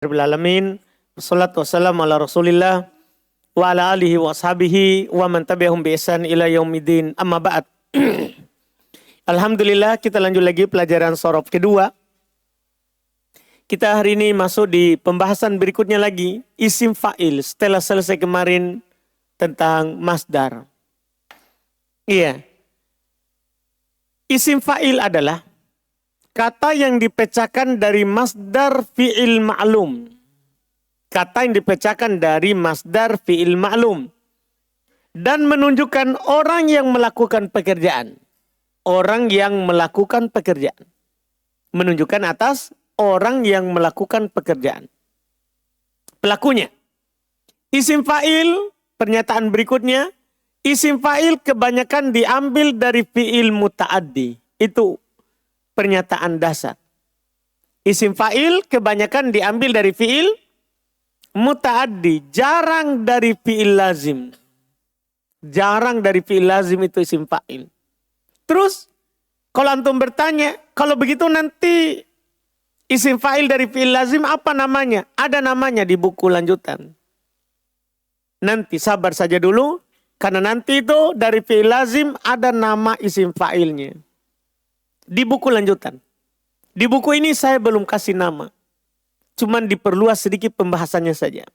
Rabbil alamin. Wassalatu wassalamu ala Rasulillah wa ala alihi wa ashabihi wa man tabi'ahum bi ihsan ila yaumiddin. Amma ba'd. Alhamdulillah, kita lanjut lagi pelajaran sorof kedua. Kita hari ini masuk di pembahasan berikutnya lagi, isim fa'il, setelah selesai kemarin tentang masdar. Iya. Isim fa'il adalah kata yang dipecahkan dari masdar fi'il ma'lum. Kata yang dipecahkan dari masdar fi'il ma'lum. Dan menunjukkan orang yang melakukan pekerjaan. Orang yang melakukan pekerjaan. Menunjukkan atas orang yang melakukan pekerjaan. Pelakunya. Isim fa'il, pernyataan berikutnya. Isim fa'il kebanyakan diambil dari fi'il muta'addi. Itu pernyataan dasar. Isim fa'il kebanyakan diambil dari fi'il muta'addi. Jarang dari fi'il lazim. Jarang dari fi'il lazim itu isim fa'il. Terus, kalau antum bertanya, kalau begitu nanti isim fa'il dari fi'il lazim apa namanya? Ada namanya di buku lanjutan. Nanti sabar saja dulu. Karena nanti itu dari fi'il lazim ada nama isim fa'ilnya. Di buku lanjutan. Di buku ini saya belum kasih nama. Cuman diperluas sedikit pembahasannya saja.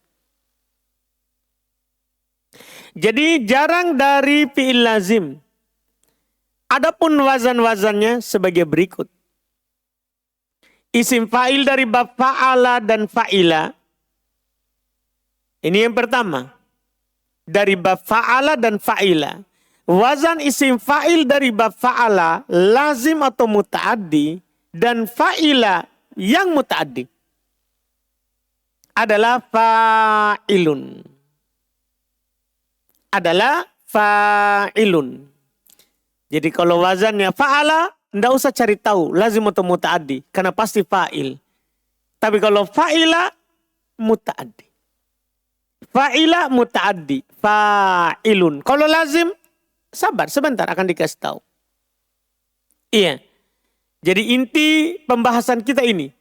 Jadi jarang dari fi'il lazim. Adapun wazan-wazannya sebagai berikut. Isim fa'il dari bab fa'ala dan fa'ila. Ini yang pertama. Dari bab fa'ala dan fa'ila. Wazan isim fa'il dari bab fa'ala lazim atau muta'addi dan fa'ila yang muta'addi adalah fa'ilun. Adalah fa'ilun. Jadi kalau wazannya fa'ala, tidak usah cari tahu lazim atau muta'addi karena pasti fa'il. Tapi kalau fa'ila muta'addi. Fa'ila muta'addi, fa'ilun. Kalau lazim, sabar sebentar akan dikasih tahu. Iya. Jadi inti pembahasan kita ini.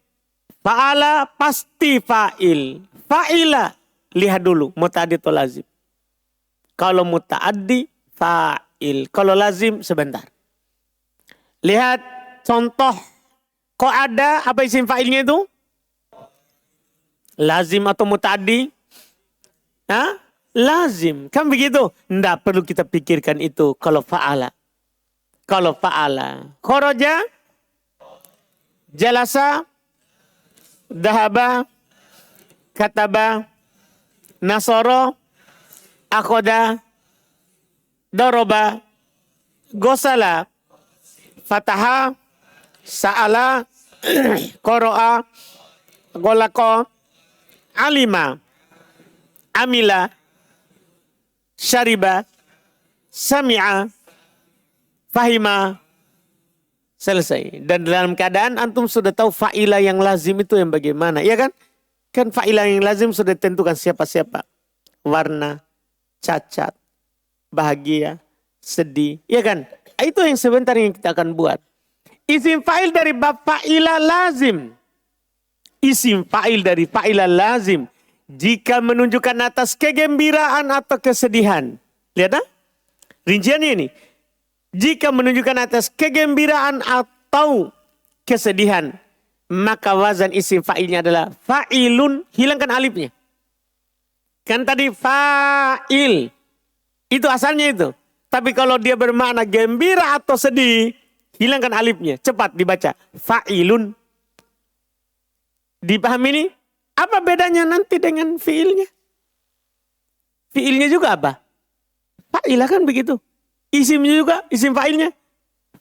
Fa'ala pasti fa'il. Fa'ila, lihat dulu muta'addi atau lazim. Kalau muta'addi, fa'il. Kalau lazim, sebentar. Lihat contoh. Kok ada apa isim fa'ilnya itu? Lazim atau muta'addi? Hah? Lazim. Kan begitu? Tidak perlu kita pikirkan itu kalau fa'ala. Kalau fa'ala. Khoroja. Jalasa. Dahaba. Kataba. Nasoro. Akhoda. Doroba. Gosala. Fataha. Sa'ala. Koro'a. Golako. Alima. Amila, syariba, sami'a, fahima, selesai. Dan dalam keadaan antum sudah tahu fa'ila yang lazim itu yang bagaimana. Iya kan? Kan fa'ila yang lazim sudah ditentukan siapa-siapa. Warna, cacat, bahagia, sedih. Iya kan? Itu yang sebentar yang kita akan buat. Isim fa'il dari bab fa'ila lazim. Isim fa'il dari fa'ila lazim. Jika menunjukkan atas kegembiraan atau kesedihan. Lihat nah? Rinciannya ini. Jika menunjukkan atas kegembiraan atau kesedihan. Maka wazan isim fa'ilnya adalah fa'ilun. Hilangkan alifnya. Kan tadi fa'il. Itu asalnya itu. Tapi kalau dia bermakna gembira atau sedih. Hilangkan alifnya. Cepat dibaca. Fa'ilun. Dipahami ini? Apa bedanya nanti dengan fiilnya? Fiilnya juga apa? Fa'ilah kan begitu. Isimnya juga, isim fa'ilnya.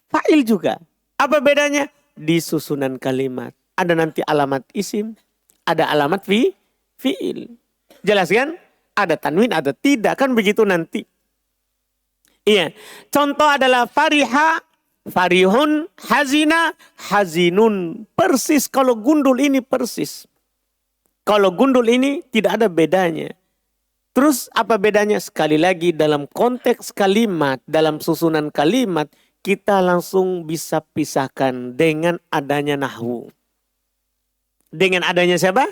Fa'il juga. Apa bedanya? Di susunan kalimat. Ada nanti alamat isim. Ada alamat fi'il. Jelas kan? Ada tanwin, ada tidak. Kan begitu nanti. Iya. Contoh adalah fariha, farihun, hazina, hazinun. Persis kalau gundul ini persis. Kalau gundul ini tidak ada bedanya. Terus apa bedanya? Sekali lagi dalam konteks kalimat, dalam susunan kalimat, kita langsung bisa pisahkan dengan adanya nahwu. Dengan adanya siapa?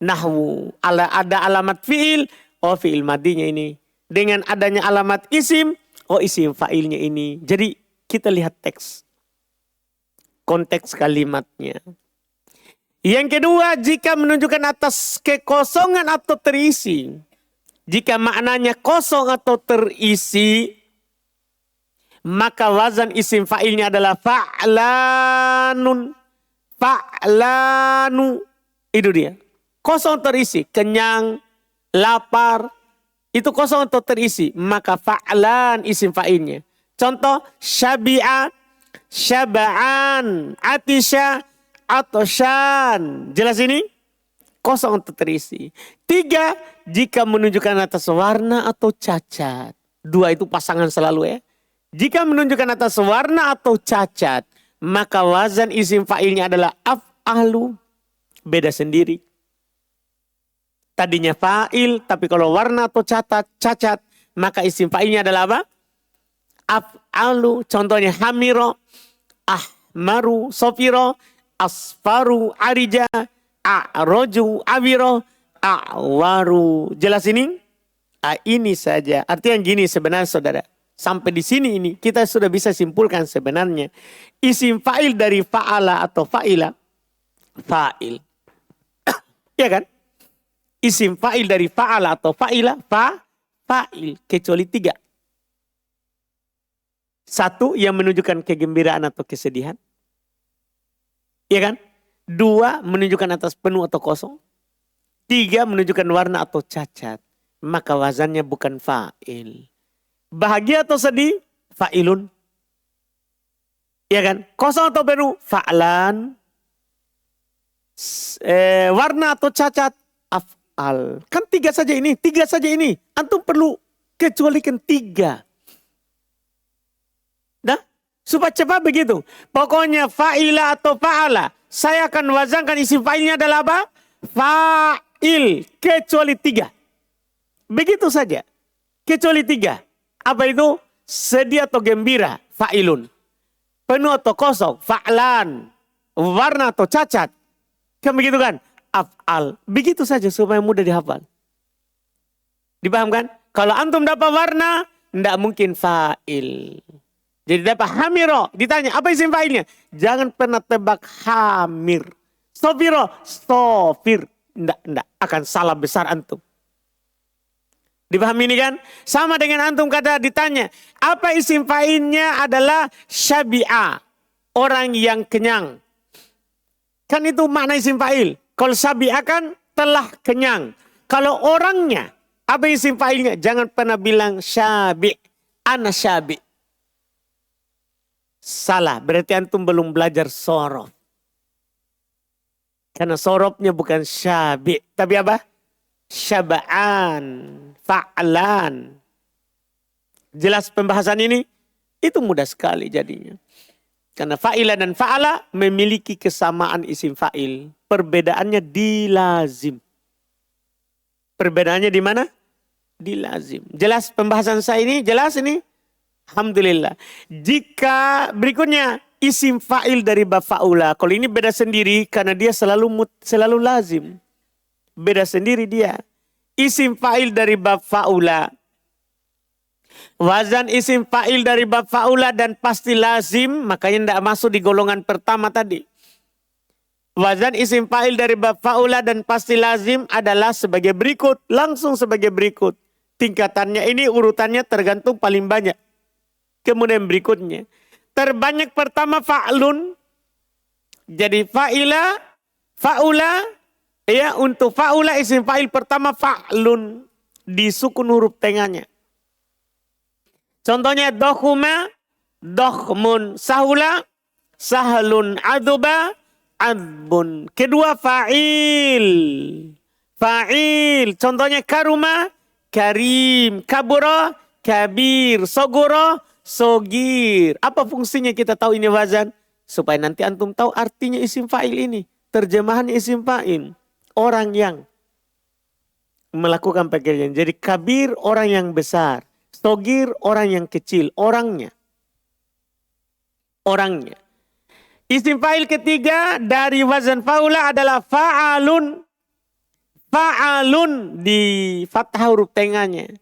nahwu. Ada alamat fi'il, oh fi'il madinya ini. Dengan adanya alamat isim, oh isim fa'ilnya ini. Jadi kita lihat teks. Konteks kalimatnya. Yang kedua, jika menunjukkan atas kekosongan atau terisi. Jika maknanya kosong atau terisi, maka wazan isim fa'ilnya adalah fa'lanun. Fa'lanu. Itu dia. Kosong terisi. Kenyang, lapar. Itu kosong atau terisi. Maka fa'lan isim fa'ilnya. Contoh, syabi'a, syaba'an, atisya, atosyan. Jelas ini? Kosong atau terisi. 3, jika menunjukkan atas warna atau cacat. 2 itu pasangan selalu ya. Jika menunjukkan atas warna atau cacat, maka wazan isim fa'ilnya adalah af'alu. Beda sendiri. Tadinya fa'il, tapi kalau warna atau cacat, maka isim fa'ilnya adalah apa? Af'alu. Contohnya hamiro, ahmaru, sofiro, asfaru, arija, a'roju, awiro, a'waru. Jelas ini? Ini saja. Artinya gini sebenarnya saudara. Sampai di sini ini kita sudah bisa simpulkan sebenarnya. Isim fa'il dari fa'ala atau fa'ila. Fa'il. Ya kan? Isim fa'il dari fa'ala atau fa'ila. Fa'il. Kecuali 3. 1 yang menunjukkan kegembiraan atau kesedihan. Ya kan? 2 menunjukkan atas penuh atau kosong. 3 menunjukkan warna atau cacat. Maka wazannya bukan fa'il. Bahagia atau sedih? Fa'ilun. Ya kan? Kosong atau penuh? Fa'lan. Warna atau cacat? Af'al. Kan 3 saja ini. 3 saja ini. Antum perlu kecualikan 3. Dah? Supaya cepat begitu. Pokoknya fa'ila atau fa'ala. Saya akan wazankan isim fa'ilnya adalah apa? Fa'il. Kecuali 3. Begitu saja. Kecuali 3. Apa itu? Sedih atau gembira, fa'ilun. Penuh atau kosong, fa'lan. Warna atau cacat. Kan begitu kan? Af'al. Begitu saja supaya mudah dihafal. Dipahamkan? Kalau antum dapat warna, tidak mungkin fa'il. Jadi dapat hamiro. Ditanya, apa isim fa'ilnya? Jangan pernah tebak hamir. Sofiro, sofir. Tidak. Akan salah besar antum. Dipahami ini kan? Sama dengan antum kata ditanya. Apa isim fa'ilnya adalah syabi'a. Orang yang kenyang. Kan itu makna isim fa'il. Kalau syabi'a kan telah kenyang. Kalau orangnya. Apa isim fa'ilnya? Jangan pernah bilang syabi'. Ana syabi'. Salah. Berarti antum belum belajar sorof. Karena sorofnya bukan syabi'. Tapi apa? Syaba'an. Fa'lan. Jelas pembahasan ini? Itu mudah sekali jadinya. Karena fa'ila dan fa'ala memiliki kesamaan isim fa'il. Perbedaannya di lazim. Perbedaannya di mana? Di lazim. Jelas pembahasan saya ini? Jelas ini? Alhamdulillah. Jika berikutnya isim fa'il dari bab fa'ula. Kalau ini beda sendiri karena dia selalu lazim. Beda sendiri dia. Isim fa'il dari bab fa'ula. Wazan isim fa'il dari bab fa'ula dan pasti lazim. Makanya tidak masuk di golongan pertama tadi. Wazan isim fa'il dari bab fa'ula dan pasti lazim adalah sebagai berikut. Langsung sebagai berikut. Tingkatannya ini urutannya tergantung paling banyak. Kemudian berikutnya. Terbanyak pertama fa'lun. Jadi fa'ila, fa'ula. Ya, untuk fa'ula isim fa'il pertama fa'lun. Disukun huruf tengahnya. Contohnya dokhuma, dokhmun. Sahula, sahlun. Adhuba, adbun. Kedua fa'il. Fa'il. Contohnya karuma, karim. Kabura, kabir. Sogoro, sogir. Apa fungsinya kita tahu ini wazan? Supaya nanti antum tahu artinya isim fa'il ini. Terjemahan isim fa'il. Orang yang melakukan pekerjaan. Jadi kabir orang yang besar. Sogir orang yang kecil. Orangnya. Isim fa'il ketiga dari wazan fa'ula adalah fa'alun. Fa'alun di fathah huruf tengahnya.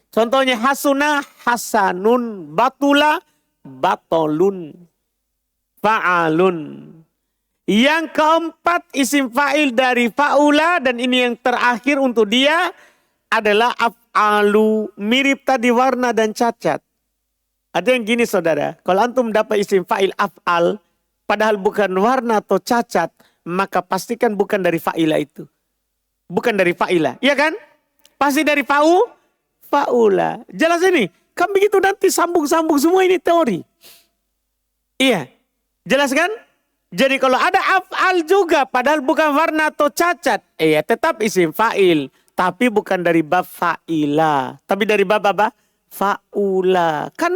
Contohnya hasuna, hasanun, batula, batolun. Fa'alun. Yang keempat isim fa'il dari fa'ula dan ini yang terakhir untuk dia adalah af'alu. Mirip tadi warna dan cacat. Ada yang gini saudara, kalau antum dapat isim fa'il af'al padahal bukan warna atau cacat, maka pastikan bukan dari fa'ila itu. Bukan dari fa'ila, iya kan? Pasti dari fa'ula. Jelas ini, kan begitu nanti sambung-sambung semua ini teori. Iya, jelas kan? Jadi kalau ada af'al juga padahal bukan warna atau cacat, tetap isim fa'il. Tapi bukan dari bab fa'ila. Tapi dari bab apa? Fa'ula. Kan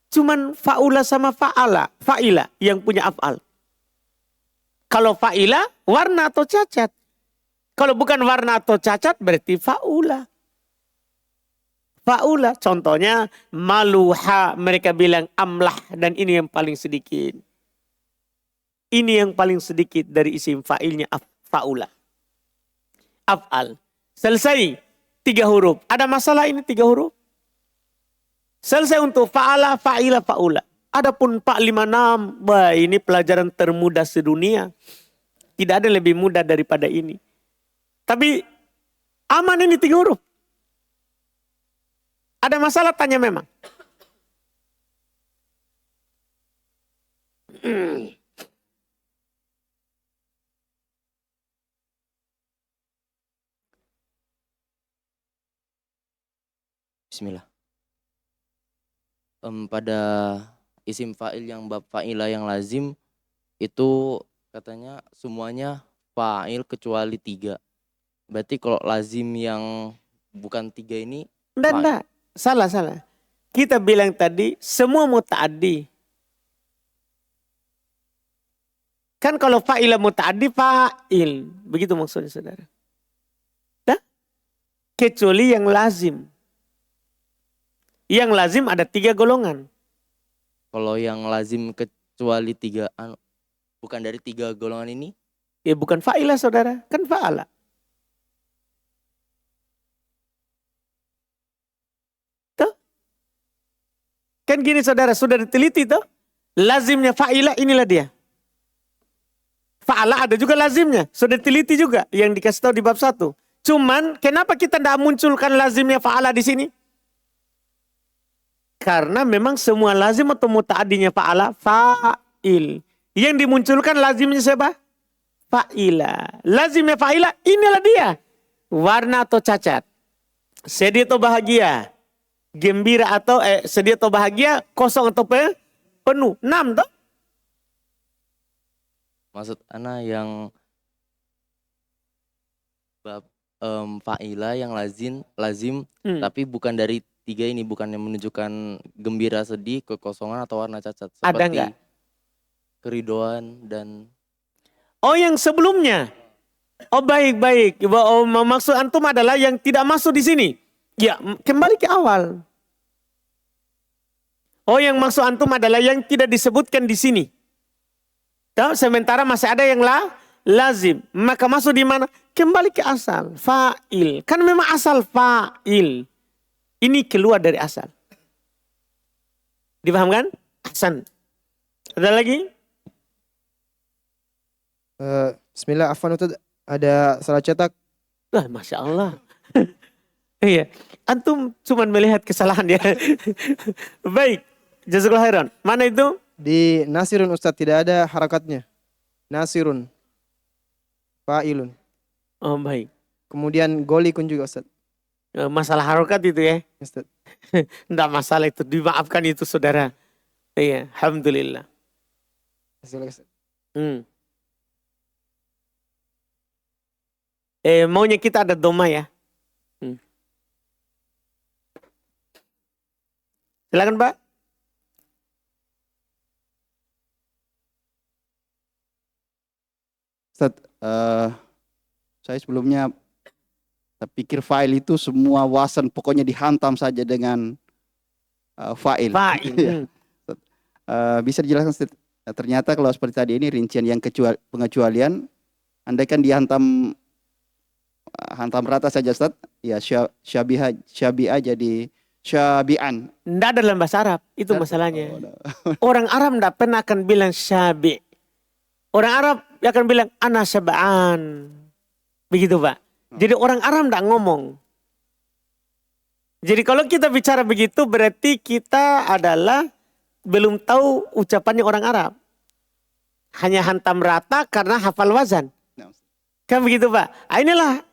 cuman fa'ula sama fa'ila yang punya af'al. Kalau fa'ila warna atau cacat. Kalau bukan warna atau cacat berarti fa'ula. Fa'ula. Contohnya maluha, mereka bilang amlah dan ini yang paling sedikit. Ini yang paling sedikit dari isim fa'ilnya fa'ula. Af'al. Selesai 3 huruf. Ada masalah ini 3 huruf? Selesai untuk fa'ala, fa'ila, fa'ula. Adapun 4, 5, 6. Wah, ini pelajaran termudah sedunia. Tidak ada yang lebih mudah daripada ini. Tapi aman ini 3 huruf. Ada masalah tanya memang. Bismillah. Pada isim fa'il yang bab fa'ilah yang lazim itu katanya semuanya fa'il kecuali 3. Berarti kalau lazim yang bukan 3 ini Enggak. Salah. Kita bilang tadi semua muta'addi. Kan kalau fa'ilah muta'addi fa'il. Begitu maksudnya saudara. Nah, kecuali yang lazim. Yang lazim ada 3 golongan. Kalau yang lazim kecuali 3, bukan dari 3 golongan ini? Ya bukan fa'ilah saudara, kan fa'ala. Tuh. Kan gini saudara, sudah diteliti tuh. Lazimnya fa'ilah inilah dia. Fa'ala ada juga lazimnya, sudah diteliti juga yang dikasih tahu di bab 1. Cuman kenapa kita tidak munculkan lazimnya fa'ala di sini? Karena memang semua lazim atau muta'adinya fa'ala fa'il. Yang dimunculkan lazimnya siapa? Fa'ila. Lazimnya fa'ila inilah dia. Warna atau cacat. Sedih atau bahagia. Gembira atau sedih atau bahagia. Kosong atau penuh. 6 toh. Maksud ana yang bab fa'ila yang lazim tapi bukan dari 3 ini, bukan yang menunjukkan gembira, sedih, kekosongan atau warna cacat. Seperti ada enggak? Keridoan dan... Oh yang sebelumnya. Oh baik. Oh, maksud antum adalah yang tidak masuk di sini. Ya kembali ke awal. Oh yang maksud antum adalah yang tidak disebutkan di sini. Tahu, sementara masih ada yang lazim. Maka masuk di mana? Kembali ke asal. Fa'il. Kan memang asal fa'il. Ini keluar dari asal. Dipahamkan? Ahsan. Ada lagi? Bismillah, afwan Ustaz, ada salah cetak. Wah, Masya Allah. Iya. Antum cuma melihat kesalahan ya. Baik. Jazakallah khairan. Mana itu? Di nasirun Ustaz, tidak ada harakatnya. Nasirun. Fa'ilun. Oh baik. Kemudian golikun juga Ustaz. Masalah harokat itu ya. Ustaz. Tidak masalah itu. Dimaafkan itu saudara. Iya. Alhamdulillah. Ustaz. Maunya kita ada doma ya. Silakan Pak. Ustaz, saya sebelumnya pikir fa'il itu semua wasan pokoknya dihantam saja dengan fa'il. Fa'il. Bisa dijelaskan Ustaz? Ternyata kalau seperti tadi ini rincian yang pengecualian, andaikan dihantam hantam rata saja Ustaz. Ya syabiha jadi syabi'an. Tidak ada dalam bahasa Arab. Itu masalahnya. Orang Arab tidak pernah akan bilang syabi'. Orang Arab akan bilang ana syaba'an. Begitu Pak. Jadi orang Arab tidak ngomong. Jadi kalau kita bicara begitu berarti kita adalah belum tahu ucapannya orang Arab. Hanya hantam rata karena hafal wazan. Kan begitu Pak. Inilah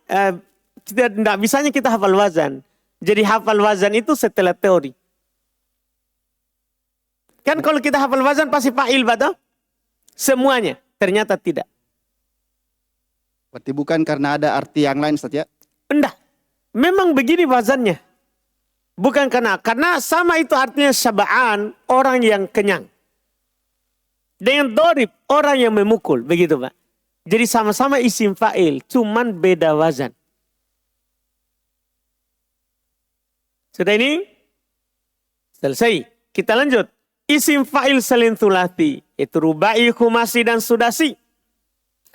tidak bisanya kita hafal wazan. Jadi hafal wazan itu setelah teori. Kan kalau kita hafal wazan pasti fa'il Pak. Semuanya. Ternyata tidak. Berarti bukan karena ada arti yang lain Ustaz ya? Enggak. Memang begini wazannya. Bukan karena sama itu artinya syaba'an, orang yang kenyang. Dengan dorib, orang yang memukul. Begitu Pak. Jadi sama-sama isim fa'il, cuman beda wazan. Sudah ini? Selesai. Kita lanjut. Isim fa'il selain thulathi. Itu rubai, khumasi, dan sudasi.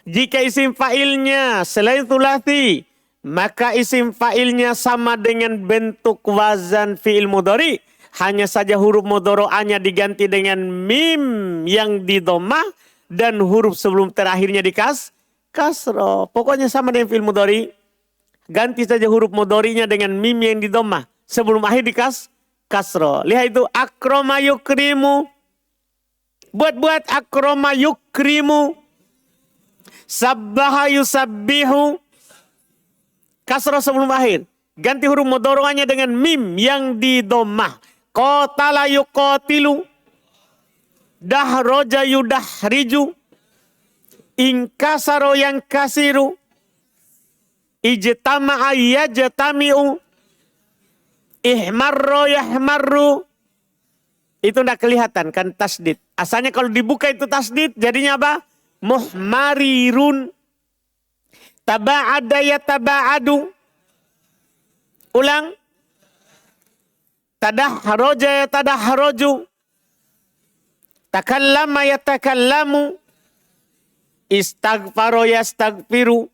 Jika isim fa'ilnya selain thulathi, maka isim fa'ilnya sama dengan bentuk wazan fi'il mudhari. Hanya saja huruf mudhoro'anya diganti dengan mim yang di dhammah dan huruf sebelum terakhirnya di kasro. Pokoknya sama dengan fi'il mudhari. Ganti saja huruf mudhari'nya dengan mim yang di dhammah. Sebelum akhir di kasro. Lihat itu akroma yukrimu. Buat akroma yukrimu. Sabbaha yusabbihu. Kasro sebelum akhir. Ganti huruf mudhari'nya dengan mim yang di dhammah. Qatala yuqatilu. Dahroja yudahriju. Inkasaro yang kasiru. Ijtama'a yajtami'u. Ihmarro yahmarru. Itu tidak kelihatan kan tasdid. Asalnya kalau dibuka itu tasdid jadinya apa? Muhmarirun. Taba'ada yataba'adu. Ulang. Tadahroja yatadahroju. Takallama yatakallamu. Istaghfaro yastaghfiru.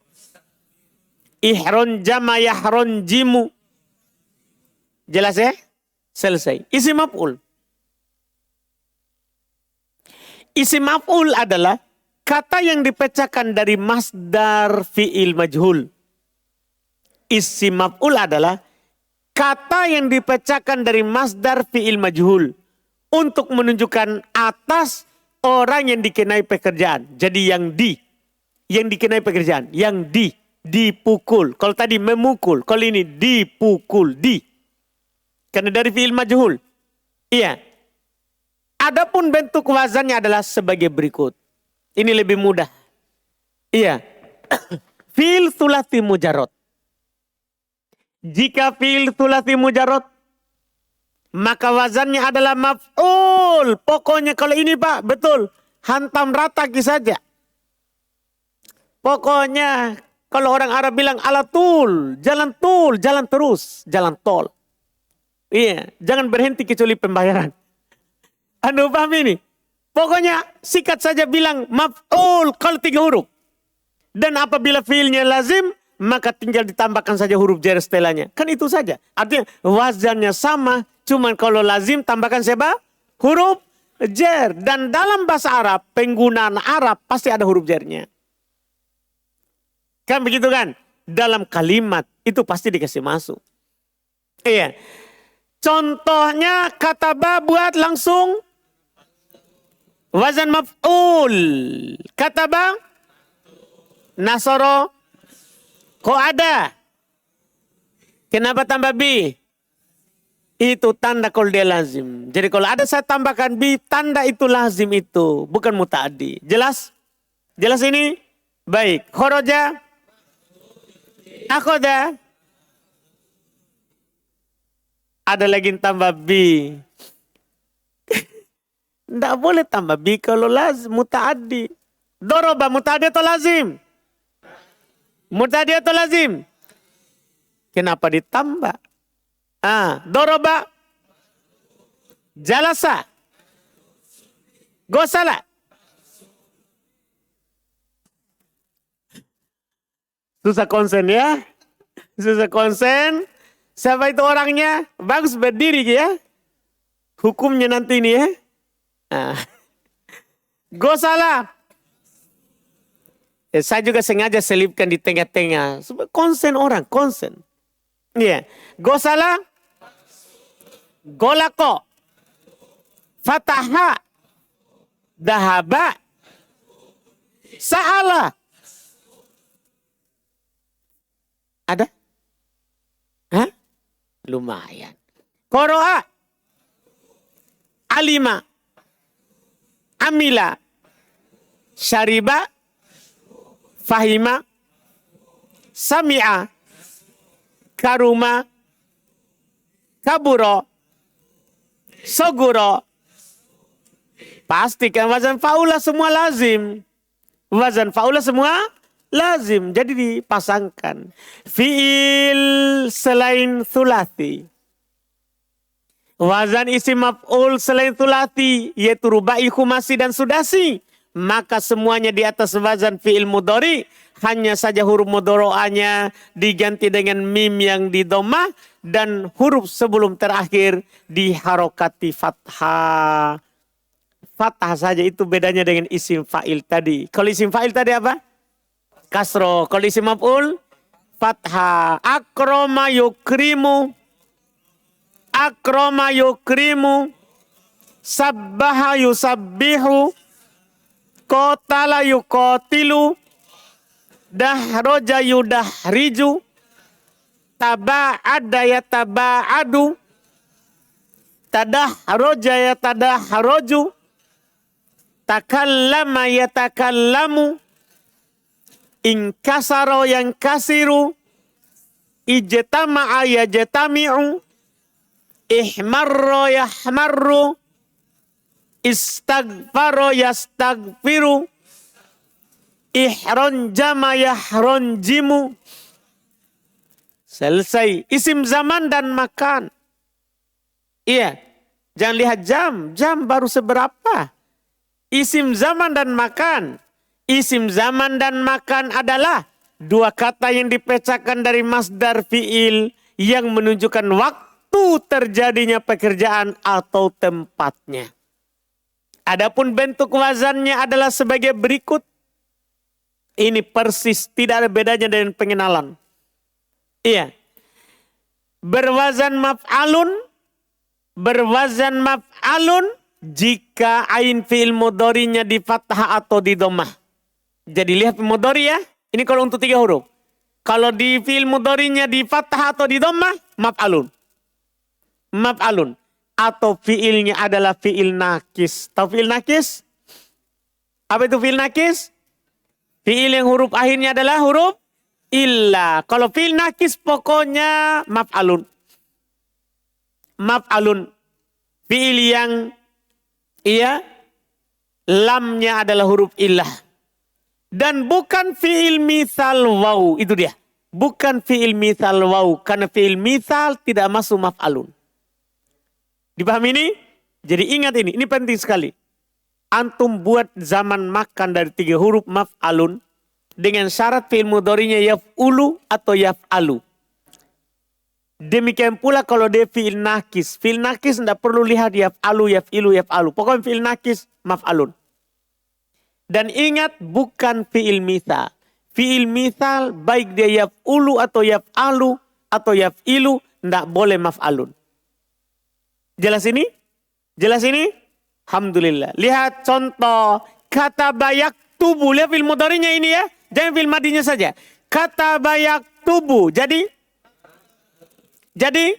Ihronjama yahronjimu. Jelas ya? Selesai. Isim maf'ul. Isim maf'ul adalah kata yang dipecahkan dari masdar fi'il majhul. Isim maf'ul adalah kata yang dipecahkan dari masdar fi'il majhul untuk menunjukkan atas orang yang dikenai pekerjaan. Jadi yang dikenai pekerjaan, yang dipukul. Kalau tadi memukul, kalau ini dipukul, karena dari fi'il majhul. Iya. Adapun bentuk wazannya adalah sebagai berikut. Ini lebih mudah. Iya. Fi'il thulathi mujarrad. Jika fi'il thulathi mujarrad, maka wazannya adalah maf'ul. Pokoknya kalau ini Pak, betul. Hantam rata saja. Pokoknya kalau orang Arab bilang ala tul, jalan terus, jalan tol. Iya, jangan berhenti kecuali pembayaran. Anda paham ini? Pokoknya sikat saja bilang maf'ul kalau 3 huruf. Dan apabila fiilnya lazim, maka tinggal ditambahkan saja huruf jar setelahnya. Kan itu saja. Artinya wazannya sama, cuman kalau lazim tambahkan siapa? Huruf jar. Dan dalam bahasa Arab, penggunaan Arab pasti ada huruf jarnya. Kan begitu kan? Dalam kalimat itu pasti dikasih masuk. Iya. Contohnya kata ba buat langsung wazan maf'ul. Kata ba nasoro kok ada. Kenapa tambah bi? Itu tanda kalau dia lazim. Jadi kalau ada saya tambahkan bi, tanda itu lazim itu. Bukan muta'addi. Jelas? Jelas ini? Baik. Khoroja. Akhoda. Ada lagi tambah bi. Tidak boleh tambah bi kalau lazim muta'addi. Doroba muta'addi atau lazim? Muta'addi atau lazim? Kenapa ditambah? Doroba. Jalasa. Gosala. Susah konsen ya. Susah konsen. Siapa itu orangnya? Bagus berdiri ya. Hukumnya nanti ini ya. Nah. Gosala. Saya juga sengaja selipkan di tengah-tengah. Konsen orang, konsen. Iya. Gosala. Golako. Fataha. Dahaba. Sa'ala. Ada? Hah? Lumayan. Qara'a. Alima. Amila. Syariba. Fahima. Sami'a. Karuma. Kaburo. Soguro. Pastikan wazan fa'ula semua lazim. Wazan fa'ula semua lazim. Jadi dipasangkan. Fi'il selain thulathi. Wazan isim maf'ul selain thulathi. Yaitu rubai, khumasi, dan sudasi. Maka semuanya di atas wazan fi'il mudhari. Hanya saja huruf mudhoro'anya diganti dengan mim yang di dhammah. Dan huruf sebelum terakhir diharokati fathah. Fathah saja, itu bedanya dengan isim fa'il tadi. Kalau isim fa'il tadi apa? Kasro. Kalau isim maf'ul, fathah. Akroma yukrimu. Akroma yukrimu. Sabbaha yusabbihu. Qatala yuqatilu. Dahroja yudahriju. Taba'ada yataba'adu. Tadahroja yatadahroju. Takallama yatakallamu. Inkasaro yang kasiru. Ijtama'a yajtami'u. Ihmarro yahmarru. Istagfaro yastagfiru. Ihronjama yahronjimu. Selesai. Isim zaman dan makan. Iya. Jangan lihat jam. Jam baru seberapa. Isim zaman dan makan. Isim zaman dan makan adalah dua kata yang dipecahkan dari masdar fi'il yang menunjukkan waktu terjadinya pekerjaan atau tempatnya. Adapun bentuk wazannya adalah sebagai berikut. Ini persis, tidak ada bedanya dengan pengenalan. Iya. Berwazan maf'alun. Berwazan maf'alun. Jika ain fi'il mudhari'nya di fathah atau di dhammah. Jadi lihat mudhari ya. Ini kalau untuk 3 huruf. Kalau di fi'il mudhari'nya di fathah atau di dhammah, maf'alun. Maf'alun. Atau fi'ilnya adalah fi'il nakis. Tahu fi'il nakis? Apa itu fi'il nakis? Fi'il yang huruf akhirnya adalah huruf illa. Kalau fi'il nakis pokoknya maf'alun. Maf'alun. Fi'il yang iya, lamnya adalah huruf illah. Dan bukan fi'il mithal waw. Itu dia. Bukan fi'il mithal waw. Karena fi'il mithal tidak masuk maf'alun. Dipahami ini? Jadi ingat ini. Ini penting sekali. Antum buat zaman makan dari 3 huruf maf'alun. Dengan syarat fi'il mudhari'nya yaf'ulu atau yaf'alu. Demikian pula kalau dia fi'il nakis. Fi'il nakis tidak perlu lihat yaf'alu, yaf'ilu, yaf'alu. Pokoknya fi'il nakis, maf'alun. Dan ingat bukan fi'il mithal. Fi'il mithal baik dia yaf'ulu atau yaf'alu atau yaf'ilu. Tidak boleh maf'alun. Jelas ini? Jelas ini? Alhamdulillah. Lihat contoh. Kata bayak tubuh. Lihat fi'il mudhari'nya ini ya. Jangan fi'il madinya saja. Kata bayak tubuh. Jadi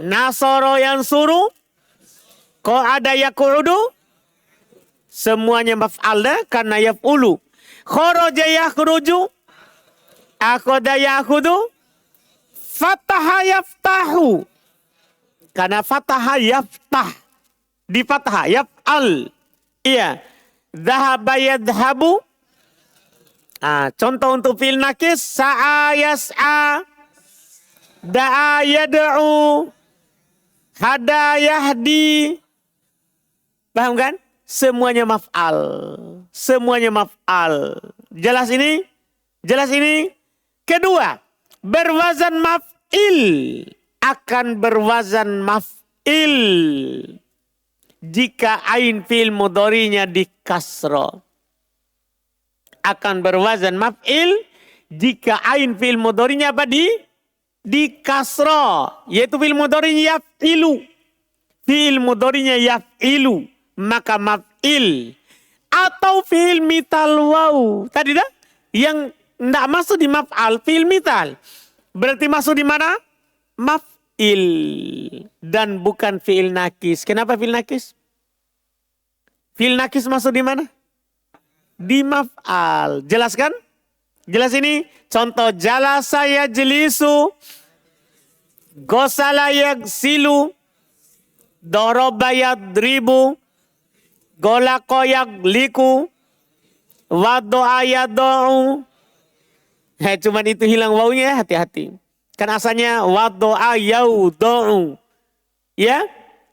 nasoro yang suruh, kok ada yaku'udu, semuanya maf'alnya karena yaf'ulu. Khoroja yakhruju, akoda yakhudu, fataha yaftahu. Karena fataha yaftah, di fataha yaf'al. Iya, dhahaba yadhabu. Contoh untuk fi'il nakis, sa'a yas'a. Da'a yad'u. Hada yahdi. Paham kan? Semuanya maf'al. Semuanya maf'al. Jelas ini? Jelas ini? Kedua. berwazan maf'il. Akan berwazan maf'il. Jika ain fi'il mudhari'nya di kasro. Akan berwazan maf'il. Jika ain fi'il mudhari'nya apa di kasro. Yaitu fi'il mudhari'nya yaf'ilu. Fi'il mudhari'nya yaf'ilu. Maka maf'il. Atau fi'il mital waw. Tadi dah? Yang tidak masuk di maf'al, fi'il mital. Berarti masuk di mana? Maf'il. Dan bukan fi'il nakis. Kenapa fi'il nakis? Fi'il nakis masuk di mana? Di maf'al. Jelaskan? Jelas ini? Contoh. Jalasa yajlisu. Gosala yagsilu. Doroba yadribu. Golako yagliku. Wado'a yado'u. Cuman itu hilang wawunya, hati-hati. Kan asalnya wado'a yaudo'u. Ya,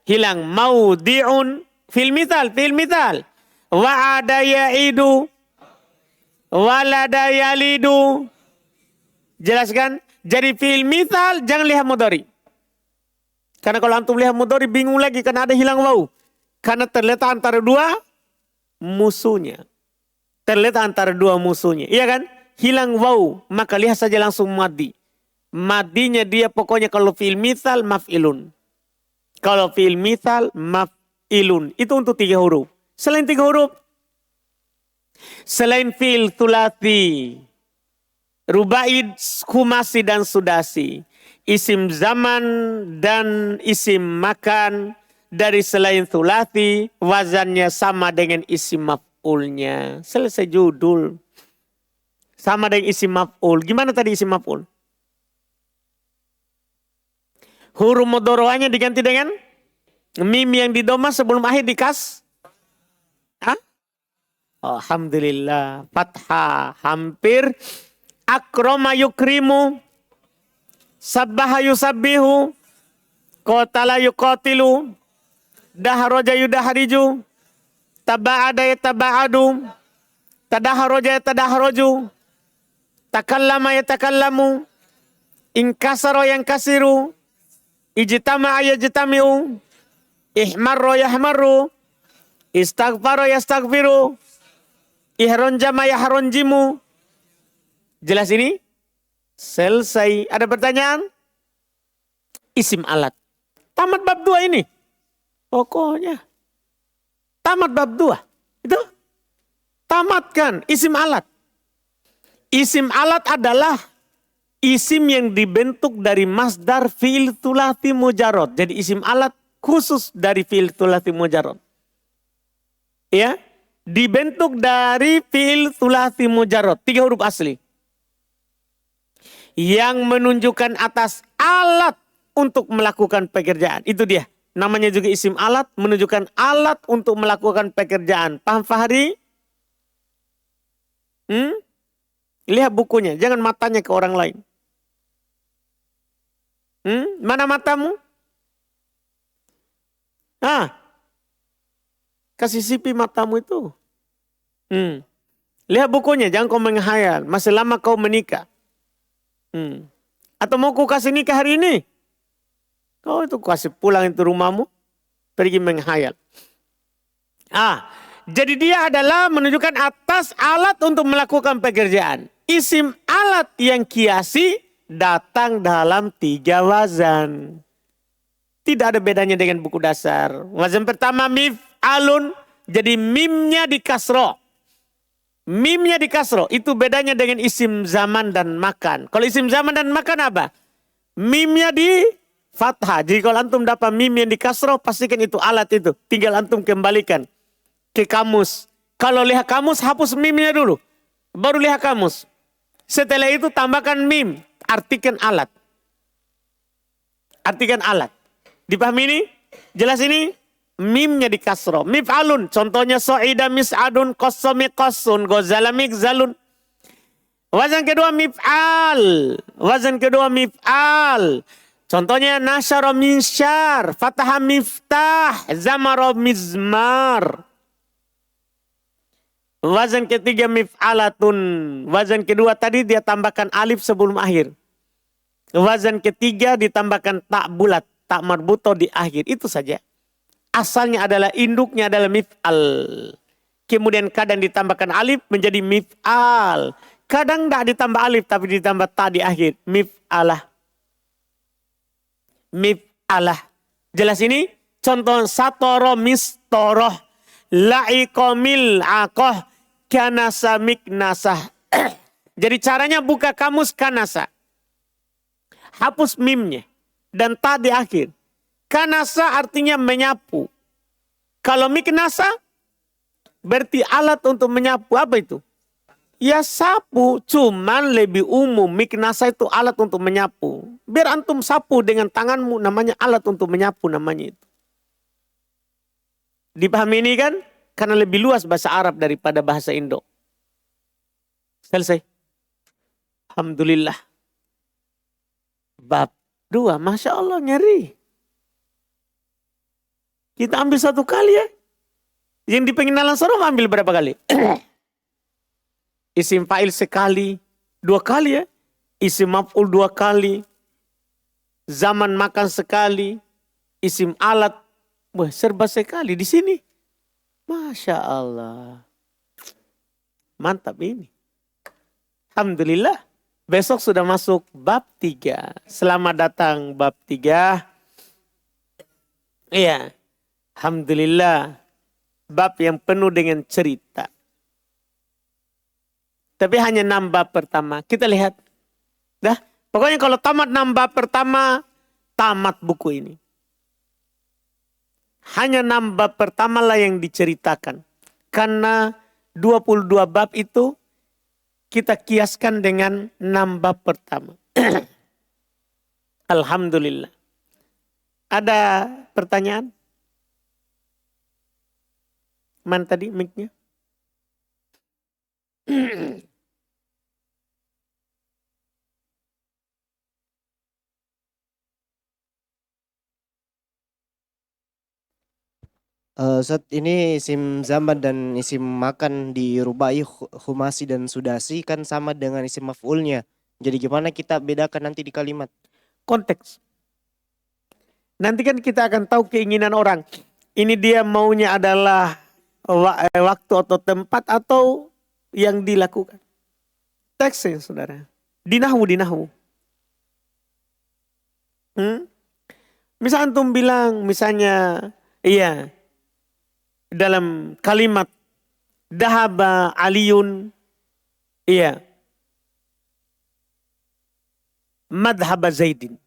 hilang maudi'un. Fil mital. Wa'ada ya'idu. Walada yalidu. Jelaskan. Jadi fil mital jangan lihat mudhari. Karena kalau antum lihat mudhari bingung lagi karena ada hilang wawu. Karena terletak antara dua musuhnya. Iya kan? Hilang wawu. Maka lihat saja langsung madi. Madinya dia pokoknya kalau fi'il mithal maf'ilun. Kalau fi'il mithal maf'ilun. Itu untuk 3 huruf. Selain 3 huruf. Selain fi'il thulathi. Rubaid, khumasi dan sudasi. Isim zaman dan isim makan. Dari selain thulathi. Wazannya sama dengan isim maf'ulnya. Selesai judul. Sama dengan isim maf'ul. Gimana tadi isim maf'ul? Huruf mudhari'nya diganti dengan mim yang di dhamma sebelum akhir dikas. Hah? Alhamdulillah. Fathah hampir. Akrama yukrimu. Sabbaha yusabbihu. Qatala yuqatilu. Daharaja yudahariju. Taba'ada yataba'adu. Tadaharaja yatadaharaju. Takallama yatakallamu. Inkasara yankasiru. Ijtama'a yajtami'u. Ihmarra yahmarru. Istaghfara yastaghfiru. Ihronjama yahronjimu. Jelas ini? Selesai. Ada pertanyaan? Isim alat. Tamat bab 2 ini. Pokoknya. Tamat bab 2. Itu. Tamatkan isim alat. Isim alat adalah isim yang dibentuk dari masdar fi'il thulathi mujarrad. Jadi isim alat khusus dari fi'il thulathi mujarrad. Ya. Dibentuk dari fi'il thulathi mujarrad. 3 huruf asli. Yang menunjukkan atas alat untuk melakukan pekerjaan. Itu dia. Namanya juga isim alat. Menunjukkan alat untuk melakukan pekerjaan. Paham Fahri? Lihat bukunya. Jangan matanya ke orang lain. Mana matamu? Kasih sipi matamu itu. Lihat bukunya. Jangan kau menghayal. Masih lama kau menikah. Atau mau ku kasih nikah hari ini? Kau itu kasih pulang itu rumahmu. Pergi menghayal. Jadi dia adalah menunjukkan atas alat untuk melakukan pekerjaan. Isim alat yang kiasi datang dalam 3 wazan. Tidak ada bedanya dengan buku dasar. Wazan pertama mif'alun. Jadi mimnya di kasro. Mimnya di kasro. Itu bedanya dengan isim zaman dan makan. Kalau isim zaman dan makan apa? Mimnya di fathah. Jadi kalau antum dapat mim yang di kasro, pastikan itu alat itu. Tinggal antum kembalikan ke kamus. Kalau lihat kamus, hapus mimnya dulu. Baru lihat kamus. Setelah itu tambahkan mim. Artikan alat. Artikan alat. Dipahami ini? Jelas ini? Mimnya di kasro. Mif'alun. Contohnya so'ida mis'adun qasami qasun gozala mikzalun. Wazan kedua mif'al. Wazan kedua mif'al. Contohnya nasyara minsyar. Fataha miftah. Zamara mizmar. Wazan ketiga mif'alatun. Wazan kedua tadi dia tambahkan alif sebelum akhir. Wazan ketiga ditambahkan tak bulat, tak marbuto di akhir. Itu saja. Asalnya adalah induknya adalah mif'al. Kemudian kadang ditambahkan alif menjadi mif'al. Kadang tidak ditambah alif tapi ditambah ta di akhir. Mif'alah. Mif'alah. Jelas ini? Contoh satoro mistoroh. La'iqomil aqoh. Kanasa miknasah. Jadi caranya buka kamus kanasa. Hapus mimnya. Dan ta di akhir. Kanasa artinya menyapu. Kalau miknasa berarti alat untuk menyapu. Apa itu? Ya sapu, cuman lebih umum. Miknasa itu alat untuk menyapu. Biar antum sapu dengan tanganmu, namanya alat untuk menyapu namanya itu. Dipahami ini kan? Karena lebih luas bahasa Arab daripada bahasa Indo. Selesai. Alhamdulillah. Bab 2, Masya Allah nyeri. Kita ambil satu kali ya. Yang di pengenalan sorof ambil berapa kali? Isim fa'il sekali, 2 kali ya. Isim maf'ul 2 kali. Zaman makan sekali. Isim alat. Wah, serba sekali di sini. Masya Allah. Mantap ini. Alhamdulillah. Besok sudah masuk bab 3. Selamat datang bab 3. Iya. Alhamdulillah. Bab yang penuh dengan cerita. Tapi hanya 6 bab pertama. Kita lihat. Dah, pokoknya kalau tamat 6 bab pertama, tamat buku ini. Hanya 6 bab pertama lah yang diceritakan. Karena 22 bab itu kita kiaskan dengan 6 bab pertama. Alhamdulillah. Ada pertanyaan? Mana tadi mic-nya? Ustaz, ini isim zaman dan isim makan dirubai humasi dan sudasi kan sama dengan isim maf'ulnya. Jadi gimana kita bedakan nanti di kalimat? Konteks. Nanti kan kita akan tahu keinginan orang. Ini dia maunya adalah waktu atau tempat atau yang dilakukan. Teksnya saudara. Dinahu. Misal antum bilang misalnya, iya. Dalam kalimat dahaba aliyun, iya, madhaba zaidin.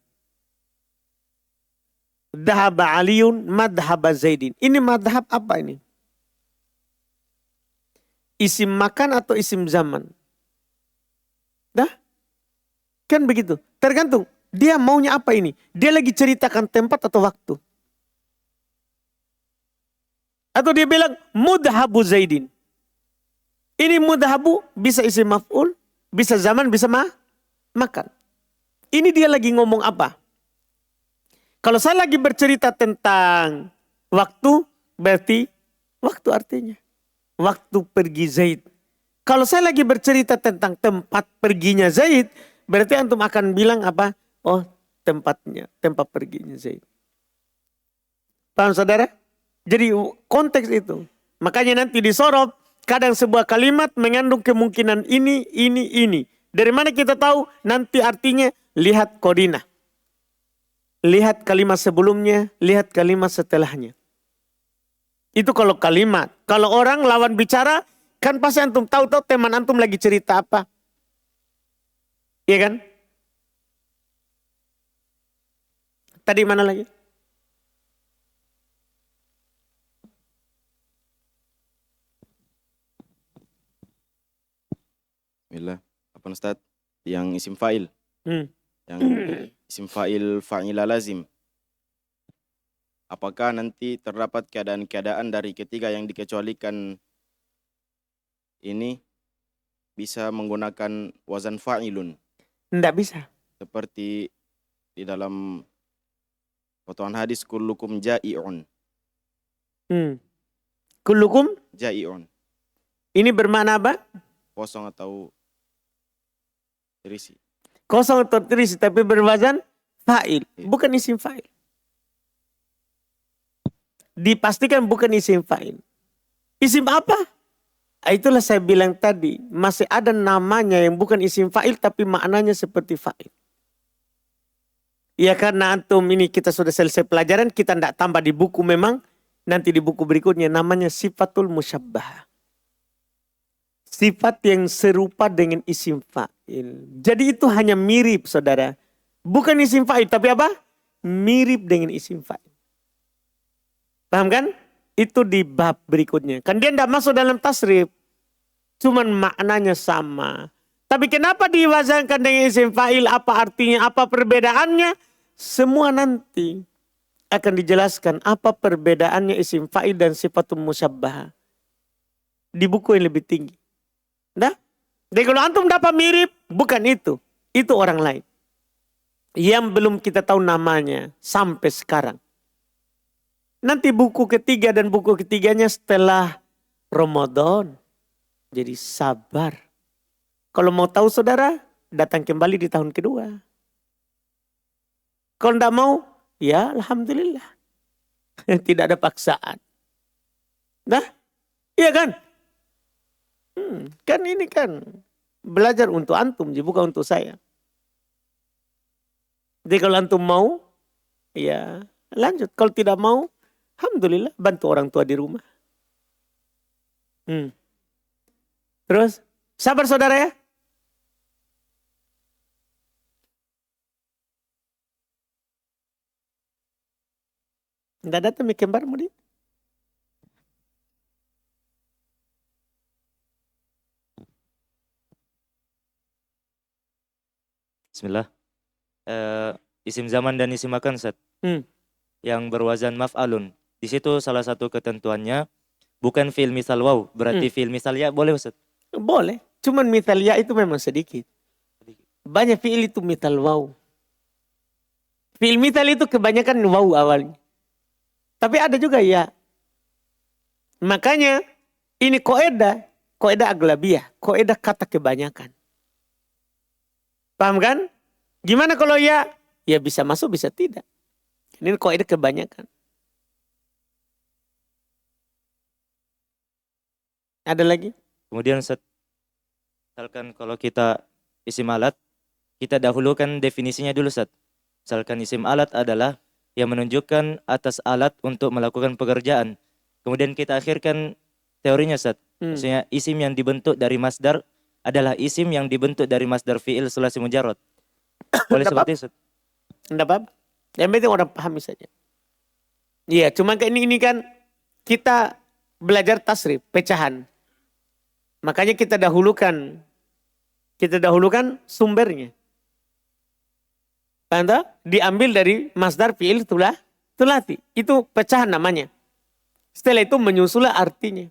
Dahaba aliyun madhaba zaidin. Ini madhab apa ini? Isim makan atau isim zaman? Dah? Kan begitu. Tergantung. Dia maunya apa ini? Dia lagi ceritakan tempat atau waktu? Atau dia bilang mudhabu zaidin. Ini mudhabu bisa isim maf'ul, bisa zaman, bisa makan. Ini dia lagi ngomong apa? Kalau saya lagi bercerita tentang waktu, berarti waktu artinya. Waktu pergi Zaid. Kalau saya lagi bercerita tentang tempat perginya Zaid, berarti antum akan bilang apa? Oh, tempatnya, tempat perginya Zaid. Paham saudara? Jadi konteks itu. Makanya nanti di sorof, kadang sebuah kalimat mengandung kemungkinan ini. Dari mana kita tahu? Nanti artinya lihat kodinah. Lihat kalimat sebelumnya, lihat kalimat setelahnya. Itu kalau kalimat. Kalau orang lawan bicara, kan pasti antum tahu teman antum lagi cerita apa. Iya kan? Tadi mana lagi? Bismillah. Apa Ustaz? Yang isim fa'il. Yang isim fa'il fa'ila lazim. Apakah nanti terdapat keadaan-keadaan dari ketiga yang dikecualikan ini bisa menggunakan wazan fa'ilun? Tidak bisa. Seperti di dalam potongan hadis kullukum ja'i'un. Kullukum? Ja'i'un. Ini bermakna apa? Kosong atau terisi. Kosong atau terisi tapi berwazan fa'il. Bukan isim fa'il. Dipastikan bukan isim fa'il. Isim apa? Itulah saya bilang tadi. Masih ada namanya yang bukan isim fa'il tapi maknanya seperti fa'il. Ya karena antum ini kita sudah selesai pelajaran. Kita tidak tambah di buku memang. Nanti di buku berikutnya namanya sifatul musyabbah. Sifat yang serupa dengan isim fa'il. Jadi itu hanya mirip saudara. Bukan isim fa'il tapi apa? Mirip dengan isim fa'il. Paham kan? Itu di bab berikutnya. Kan dia tidak masuk dalam tasrif. Cuman maknanya sama. Tapi kenapa diwazankan dengan isim fa'il? Apa artinya? Apa perbedaannya? Semua nanti akan dijelaskan apa perbedaannya isim fa'il dan sifatul musyabbah. Di buku yang lebih tinggi. Nah, jadi kalau antum dapat mirip, bukan itu. Itu orang lain. Yang belum kita tahu namanya sampai sekarang. Nanti buku ketiga dan buku ketiganya setelah Ramadan. Jadi sabar. Kalau mau tahu saudara, datang kembali di tahun kedua. Kalau tidak mau, ya alhamdulillah. Tidak ada paksaan. Nah, iya kan? Kan ini kan belajar untuk antum, bukan untuk saya. Jadi kalau antum mau, ya lanjut. Kalau tidak mau, alhamdulillah bantu orang tua di rumah. Terus, sabar saudara ya. Tidak datang mi kembar mau di? Bismillah. Isim zaman dan isim makan Ustaz. Yang berwazan maf'alun. Di situ salah satu ketentuannya bukan fi'il misal waw. Berarti fi'il misal ya boleh Ustaz? Boleh. Cuman misal ya itu memang sedikit. Banyak fi'il itu misal waw. Fi'il misal itu kebanyakan waw awalnya. Tapi ada juga ya. Makanya ini koedah aglabiyah. Koedah kata kebanyakan. Paham kan? Gimana kalau ya? Ya bisa masuk, bisa tidak. Ini kaidah kebanyakan. Ada lagi? Kemudian misalkan kalau kita isim alat, kita dahulukan definisinya dulu Ustaz. Misalkan isim alat adalah yang menunjukkan atas alat untuk melakukan pekerjaan. Kemudian kita akhirkan teorinya Ustaz. Maksudnya isim yang dibentuk dari masdar adalah isim yang dibentuk dari masdar fi'il sulasi mujarrad. Boleh seperti itu? Tidak apa-apa. Yang penting orang pahami saja. Iya, cuma ini kan kita belajar tasrif, pecahan. Makanya kita dahulukan sumbernya. Paham? Diambil dari masdar fi'il tulati. Itu pecahan namanya. Setelah itu menyusul artinya.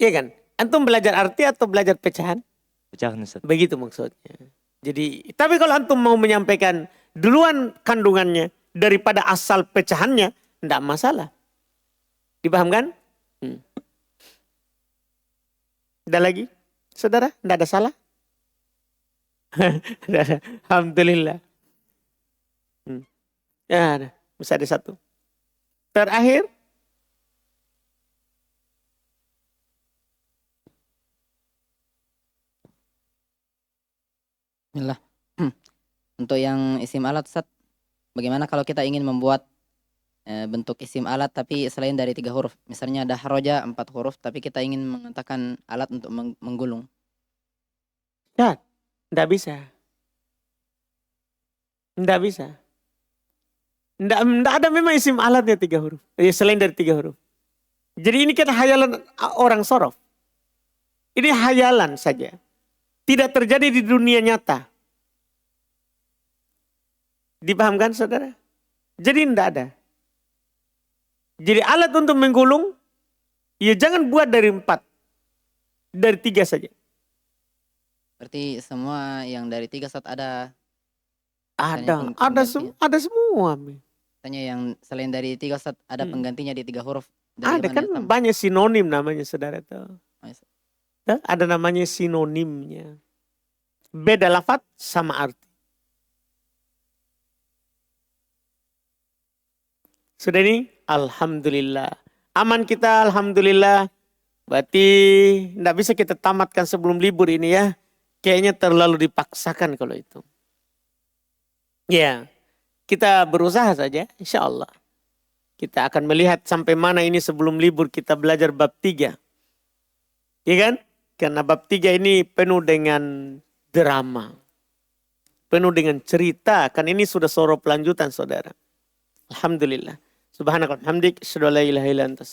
Iya kan? Antum belajar arti atau belajar pecahan? Pecahan Ustaz. Begitu maksudnya. Jadi, tapi kalau antum mau menyampaikan duluan kandungannya daripada asal pecahannya, tidak masalah. Dipahamkan? Ada lagi? Saudara, tidak ada salah? Alhamdulillah. Ya, ada. Bisa ada satu. Terakhir. Bismillah. Untuk yang isim alat Ustaz, bagaimana kalau kita ingin membuat bentuk isim alat tapi selain dari 3 huruf. Misalnya ada haroja 4 huruf tapi kita ingin mengatakan alat untuk menggulung. Ya, tidak bisa. Tidak bisa. Tidak ada memang isim alatnya 3 huruf. Selain dari 3 huruf. Jadi ini kan hayalan orang sorof. Ini hayalan saja. Tidak terjadi di dunia nyata. Dipahamkan saudara? Jadi tidak ada. Jadi alat untuk menggulung, ya jangan buat dari 4. Dari 3 saja. Berarti semua yang dari 3 Ustaz ada. Ada semua. Misalnya yang selain dari 3 Ustaz ada penggantinya di 3 huruf. Ada kan banyak sinonim namanya saudara tahu. Ada namanya sinonimnya. Beda lafaz sama arti. Sudah ini? Alhamdulillah. Aman kita, alhamdulillah. Berarti tidak bisa kita tamatkan sebelum libur ini ya. Kayaknya terlalu dipaksakan kalau itu. Ya, kita berusaha saja, insya Allah. Kita akan melihat sampai mana ini sebelum libur kita belajar bab 3. Ya kan? Karena bab 3 ini penuh dengan drama. Penuh dengan cerita. Kan ini sudah sorop lanjutan saudara. Alhamdulillah. Subhanakallahumma hamdik. Asyhadu an la ilaha illa anta.